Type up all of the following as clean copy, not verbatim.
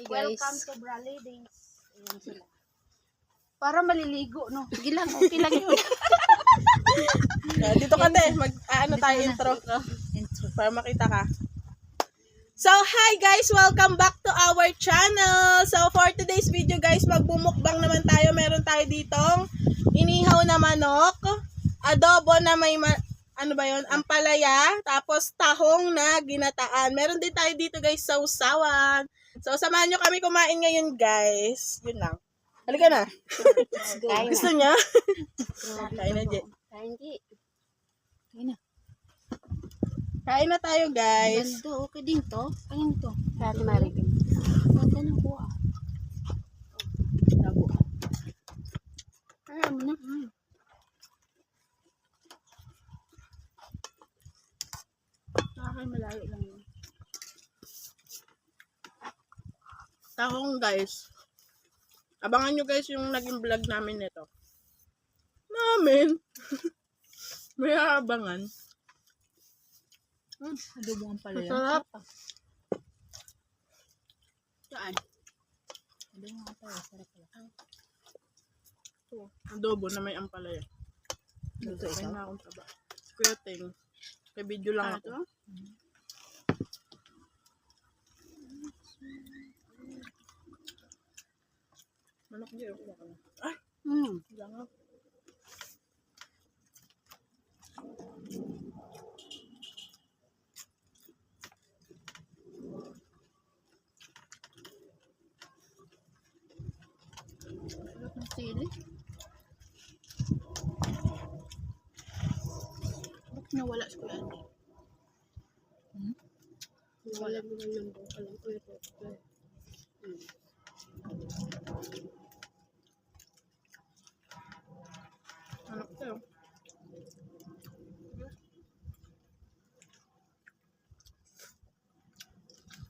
guys. Welcome to Bra Ladies. Ayan sila. Para maliligo, no? Sige lang, okay lang yun. Dito ka din. Ano tayo intro. Para makita ka. So, hi guys! Welcome back to our channel! So, for today's video guys, magbumukbang naman tayo. Meron tayo ditong inihaw na manok, adobo na may, ampalaya, tapos tahong na ginataan. Meron din tayo dito guys, sausawan. So, samahan nyo kami kumain ngayon guys. Yun lang. Halika na. Kain Gusto na. niya? Kain na, Je. Kain di. Kain na. Kain na tayo guys. Ganda, okay din to. Kain to. Kaya marigin. Ganda ng buha. Kaya mo na. Nakakay malayo lang yun. Tahong guys. Abangan nyo guys yung naging vlog namin nito. Namin. May abangan. Adobo ang pala yan. Masarap. Saan? Adobo ang pala. Sarap pala. Ito, adobo na may ampalaya. Ito May isa. na akong taba. Kuya Ting. Kay video lang ako. Manok di ako. Ay, lang ako. Sarap ng sili. Bakit nawala si Kuya Andy? Wala mo lang yung buka lang. Ito. Manok ito.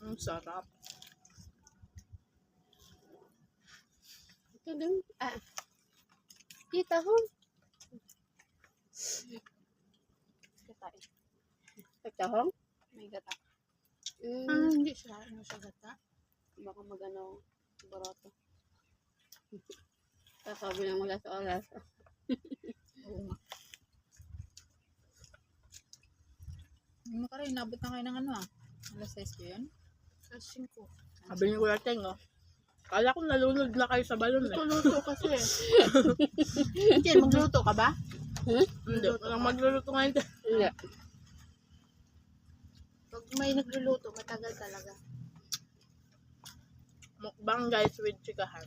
Ang sarap. Ito din. Kita ho. Gatain. Pagtahong? May gata. Hindi siya. Ano siya gata? Baka magano barato. Sasabi lang wala sa oras. Oo nga. Hindi mo ka rin, nabot na kayo ng ano alas 6 ko yun? Sa 5. Sabi ni Kuya Ting, oh. Kala ko nalunod na kayo sa balon eh. Luto kasi. Hindi, magluto ka ba? Hindi, walang magluluto ngayon. Hindi. Pag may nagluluto, matagal talaga. Mukbang guys with chikahan.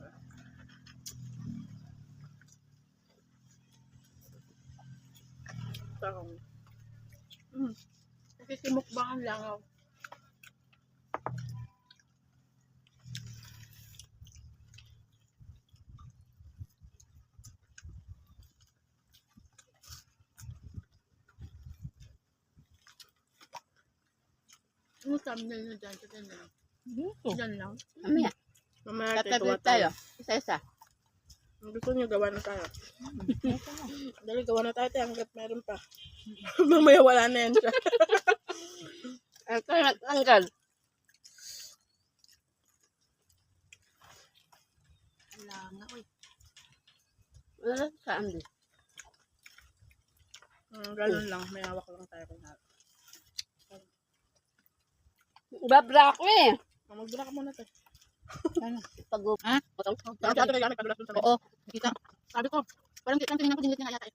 Tahong. Kasi simukbangan lang ako. Ano thumbnail na dyan? Sa kanya? Dyan lang. Mamaya. Mamaya Tatabi tuwa tayo. Isa-isa. Kung gusto niyo, gawa na tayo. Dali, gawa na tayo tayo hanggat meron pa. Mamaya wala na yan siya. Ito natanggal. Wala nga. Uy. Wala saan din. Ganun lang, may hawak lang tayo kung hawak. Babra ako eh. Magdura ka muna tayo. Pag Sabi ko, ate kaya nagpadulas dun sa oo. Kita. Sabi ko, parang tingnan ko, dinit nga yata eh.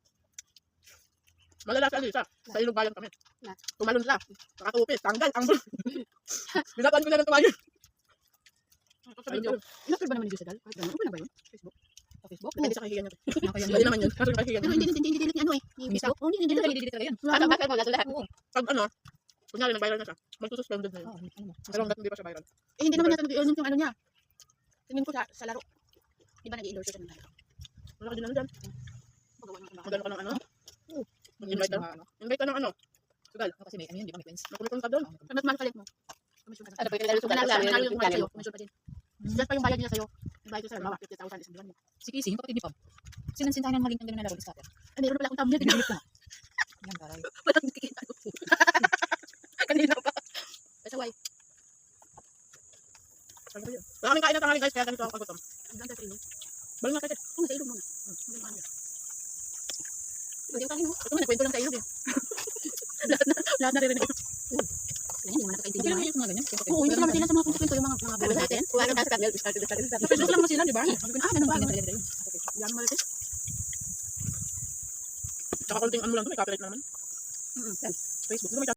Malala si Alisa, sa ilog bayan kami. Tumalon sila, nakatupis, tanggal, ang bulo. Binataan ko na ng tumayo. Inapil ba naman yung Dal? Ano ba na ba yun? Facebook? Sa Facebook? Hindi sa kahihiyan niya. Nakayan Hindi naman yun, kasi kahihiyan Pero niya. hindi delete niya ano eh. Ni Facebook? Oh, hindi Hindi delete. talaga talaga yan. Ano bakal mo nasulat? Pag ano, kunyari nag-viral na siya, magsususpended na yun. Oo, ano mo? Pero hanggat hindi pa siya viral. Eh, hindi naman natin nag-i-earn yung ano niya. Tingin ko sa laro. Di ba nag-i-endorse siya ng laro? Wala ka din ano dyan. Magawa ng Magano ka ng ano? Mag-invite Invite ka. Invite ka ng ano? Sugal. Kasi may ano yun, di ba may friends? Nakulit ka doon. Ano mas mahal kalit mo? Commission ka Ano sa. pa yung sulat? Manalo yung sa'yo. Commission pa din. Just pa yung bayad niya sa'yo. Yung bayad ko sa'yo, 50,000 isang buwan mo. Si Casey, yung kapatid ni Pab. Sinansin tayo ng maging ganda na laro ni Stopper. Ay, meron pala akong thumbnail. Pinagulip ko nga. Yan, taray. Walang nakikita ko. Kanina pa. Basta why? Wala kaming kain na tanghali guys, kaya ganito ako kagutom. Hanggang sa training. Balik na kayo. Kung nasa ilog muna. Hindi ko kanin mo. Ito mo, nagkwento lang sa ilog eh. Lahat na rin. Kaya hindi naman Okay nakakaintindi lang naman. yung mga ganyan. Oo, hindi ko naman sila sa mga kwento yung mga buwan natin. Kuha ka sa kanil. Start to start. Facebook lang naman sila, di ba? Sabi ko na, ganun ba? Yan mo marites. Tsaka konting ano lang to, may copyright naman. Mm-mm. Facebook. Gusto mo may